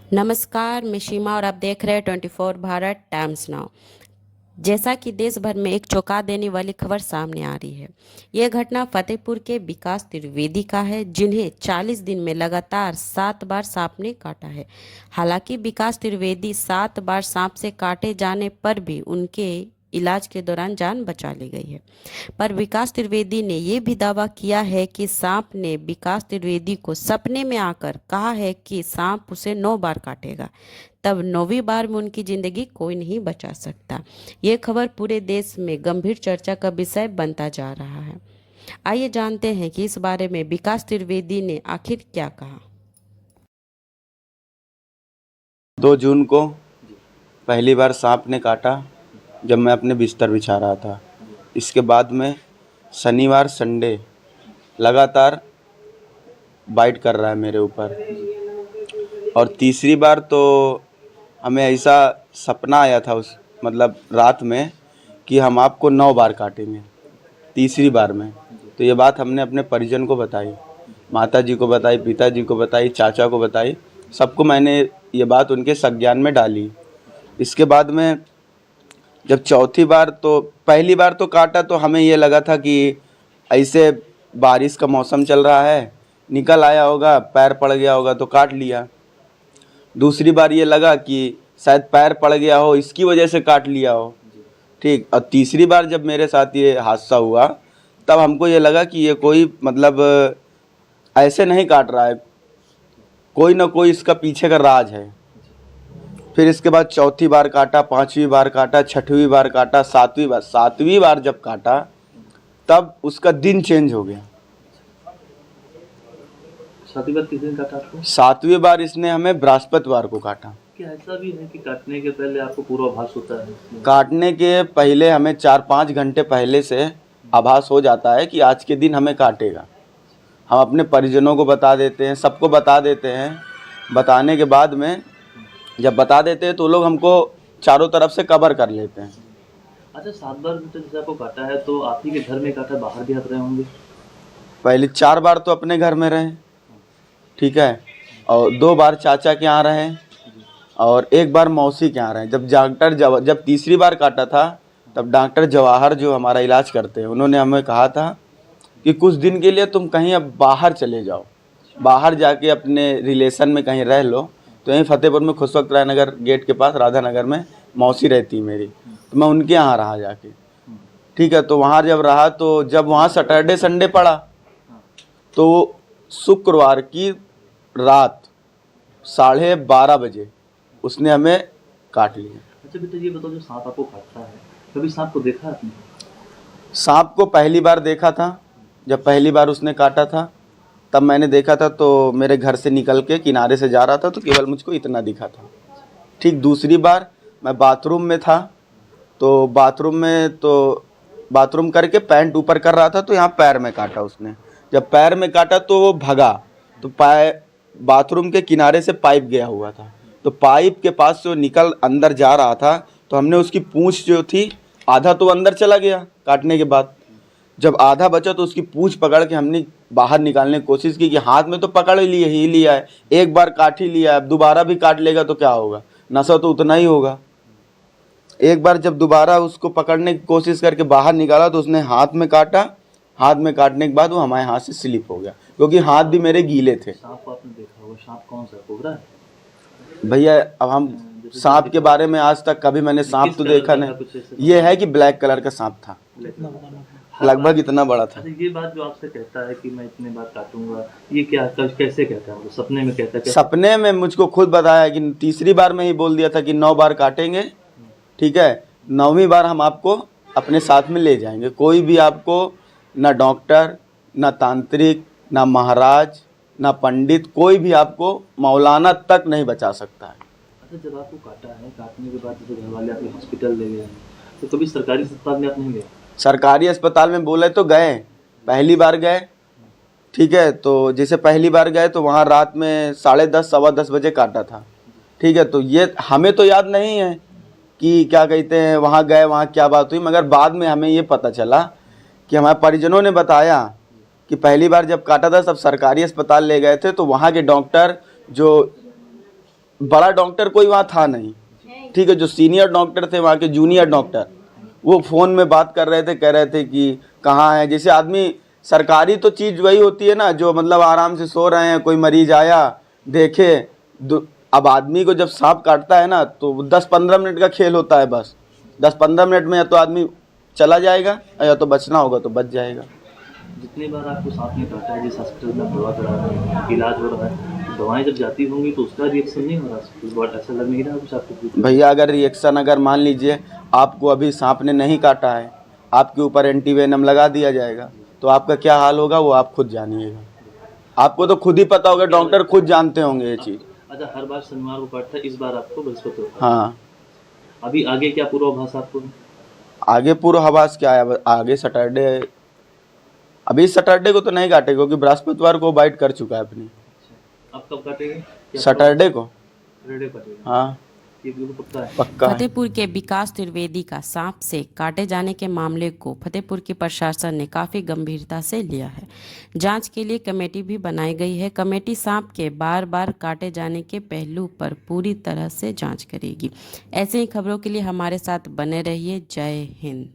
नमस्कार, मैं सीमा और आप देख रहे हैं 24 भारत टाइम्स नाउ। जैसा कि देश भर में एक चौंका देने वाली खबर सामने आ रही है। यह घटना फतेहपुर के विकास त्रिवेदी का है, जिन्हें 40 दिन में लगातार 7 बार सांप ने काटा है। हालांकि विकास त्रिवेदी 7 बार सांप से काटे जाने पर भी उनके इलाज के दौरान जान बचा ली गई है। पर विकास त्रिवेदी ने यह भी दावा किया है कि सांप ने विकास त्रिवेदी को सपने में आकर कहा है कि सांप उसे 9 बार काटेगा, तब 9वीं बार में उनकी जिंदगी कोई नहीं बचा सकता। ये खबर पूरे देश में गंभीर चर्चा का विषय बनता जा रहा है। आइए जानते हैं कि इस बारे में विकास त्रिवेदी ने आखिर क्या कहा। 2 जून को पहली बार सांप ने काटा जब मैं अपने बिस्तर बिछा रहा था। इसके बाद में शनिवार संडे लगातार बाइट कर रहा है मेरे ऊपर। और तीसरी बार तो हमें ऐसा सपना आया था उस रात में कि हम आपको 9 बार काटेंगे। तीसरी बार में तो ये बात हमने अपने परिजन को बताई, माता जी को बताई, पिताजी को बताई, चाचा को बताई, सबको मैंने ये बात उनके संज्ञान में डाली। इसके बाद में जब चौथी बार तो पहली बार तो काटा तो हमें ये लगा था कि ऐसे बारिश का मौसम चल रहा है, निकल आया होगा, पैर पड़ गया होगा तो काट लिया। दूसरी बार ये लगा कि शायद पैर पड़ गया हो, इसकी वजह से काट लिया हो, ठीक। और तीसरी बार जब मेरे साथ ये हादसा हुआ तब हमको ये लगा कि ये कोई ऐसे नहीं काट रहा है, कोई ना कोई इसका पीछे का राज है। फिर इसके बाद चौथी बार काटा, 5वीं बार काटा, 6वीं बार काटा, 7वीं बार जब काटा तब उसका दिन चेंज हो गया। 7वीं बार किस दिन काटा आपको? 7वीं बार इसने हमें बृहस्पतिवार को काटा। क्या ऐसा भी है कि काटने के पहले आपको पूर्वाभास होता है? काटने के पहले हमें 4-5 घंटे पहले से आभास हो जाता है कि आज के दिन हमें काटेगा। हम अपने परिजनों को बता देते हैं, सबको बता देते हैं। बताने के बाद में जब बता देते हैं तो लोग हमको चारों तरफ से कवर कर लेते हैं। अच्छा, 7 बार जैसे आपको काटा है तो आप ही के घर में काटा, बाहर भी आप रहे होंगे? पहले 4 बार तो अपने घर में रहे, ठीक है, और 2 बार चाचा के यहाँ रहे और 1 बार मौसी के यहाँ रहे। जब तीसरी बार काटा था तब डॉक्टर जवाहर जो हमारा इलाज करते हैं उन्होंने हमें कहा था कि कुछ दिन के लिए तुम कहीं अब बाहर चले जाओ, बाहर जाके अपने रिलेशन में कहीं रह लो। तो यहीं फतेहपुर में खुशवक्त राय नगर गेट के पास राधा नगर में मौसी रहती मेरी, तो मैं उनके यहाँ रहा जाके, ठीक है। तो वहाँ जब रहा तो जब वहाँ सैटरडे संडे पड़ा तो शुक्रवार की रात 12:30 बजे उसने हमें काट लिया। अच्छा बेटा, ये बताओ, जो सांप आपको काटता है, कभी सांप को देखा आपने? सांप को पहली बार देखा था, जब पहली बार उसने काटा था तब मैंने देखा था। तो मेरे घर से निकल के किनारे से जा रहा था तो केवल मुझको इतना दिखा था, ठीक। दूसरी बार मैं बाथरूम में था तो बाथरूम करके पैंट ऊपर कर रहा था तो यहाँ पैर में काटा उसने। जब पैर में काटा तो वो भगा तो बाथरूम के किनारे से पाइप गया हुआ था, तो पाइप के पास से वो निकल अंदर जा रहा था तो हमने उसकी पूंछ जो थी, आधा तो अंदर चला गया काटने के बाद, जब आधा बचा तो उसकी पूंछ पकड़ के हमने बाहर निकालने की कोशिश की कि हाथ में तो पकड़ ही लिया है, 1 बार काट ही लिया है, अब दोबारा भी काट लेगा तो क्या होगा, नशा तो उतना ही होगा। एक बार जब दोबारा उसको पकड़ने की कोशिश करके बाहर निकाला तो उसने हाथ में काटा। हाथ में काटने के बाद वो हमारे हाथ से स्लिप हो गया, क्योंकि हाथ भी मेरे गीले थे। सांप आपने देखा होगा, सांप कौन सा, कोबरा है? भैया अब हम सांप के बारे में आज तक कभी मैंने सांप तो देखा नहीं, ये है कि ब्लैक कलर का सांप था, लगभग इतना बड़ा था। ये बात जो आपसे कहता है कि मैं इतने बार काटूंगा, ये क्या कैसे कहता है? सपने में कहता है? सपने में मुझको खुद बताया कि तीसरी बार में ही बोल दिया था कि 9 बार काटेंगे, ठीक है। 9वीं बार हम आपको अपने साथ में ले जाएंगे, कोई भी आपको, ना डॉक्टर, ना तांत्रिक, ना महाराज, ना पंडित, कोई भी आपको मौलाना तक नहीं बचा सकता है। अच्छा, जब आपको काटा है, काटने के बाद जैसे घर वाले आपके हॉस्पिटल ले गए, तो कभी सरकारी अस्पताल में आप नहीं गए? सरकारी अस्पताल में बोले तो गए, पहली बार गए, ठीक है। तो जैसे पहली बार गए तो वहाँ रात में 10:30 10:15 बजे काटा था, ठीक है। तो ये हमें तो याद नहीं है कि क्या कहते हैं वहाँ गए, वहाँ क्या बात हुई, मगर बाद में हमें ये पता चला कि हमारे परिजनों ने बताया कि पहली बार जब काटा था सब सरकारी अस्पताल ले गए थे तो वहाँ के डॉक्टर जो बड़ा डॉक्टर कोई वहाँ था नहीं, ठीक है। जो सीनियर डॉक्टर थे वहाँ के, जूनियर डॉक्टर, वो फ़ोन में बात कर रहे थे, कह रहे थे कि कहाँ है। जैसे आदमी, सरकारी तो चीज़ वही होती है ना, जो मतलब आराम से सो रहे हैं, कोई मरीज आया देखे। अब आदमी को जब सांप काटता है ना, तो 10-15 मिनट का खेल होता है बस। 10-15 मिनट में या तो आदमी चला जाएगा, या तो बचना होगा तो बच जाएगा। जितनी बार आपको सांप ने काटा है, जिस हॉस्पिटल में आप दवा करा रहे हैं, इलाज हो रहा है, तो दवाएं जब जाती होंगी तो उसका रिएक्शन नहीं हो रहा? इस बार ऐसा लग नहीं रहा कुछ आपको? भैया अगर रिएक्शन, अगर मान लीजिए आपको अभी सांप ने नहीं काटा है, आपके ऊपर एंटीवेनम लगा दिया जाएगा, तो आपका क्या हाल होगा वो आप खुद जानिएगा। आपको तो खुद ही पता होगा, डॉक्टर खुद जानते होंगे ये चीज़। अच्छा, हर बार शनिवार को काटता है, इस बार आपको बृहस्पति को? हाँ। अभी आगे क्या पूर्वाभास आपको? आगे पूर्वाभास क्या है, आगे सैटरडे, अभी सैटरडे को तो नहीं काटेगा क्योंकि बृहस्पतिवार को बाइट कर चुका है अपनी। अब कब काटेंगे? सैटरडे को। सैटरडे काटेगा? हाँ, ये बिल्कुल पक्का है? पक्का है। फतेहपुर के विकास त्रिवेदी का सांप से काटे जाने के मामले को फतेहपुर की प्रशासन ने काफ़ी गंभीरता से लिया है। जांच के लिए कमेटी भी बनाई गई है। कमेटी सांप के बार बार काटे जाने के पहलू पर पूरी तरह से जांच करेगी। ऐसे ही खबरों के लिए हमारे साथ बने रहिए। जय हिंद।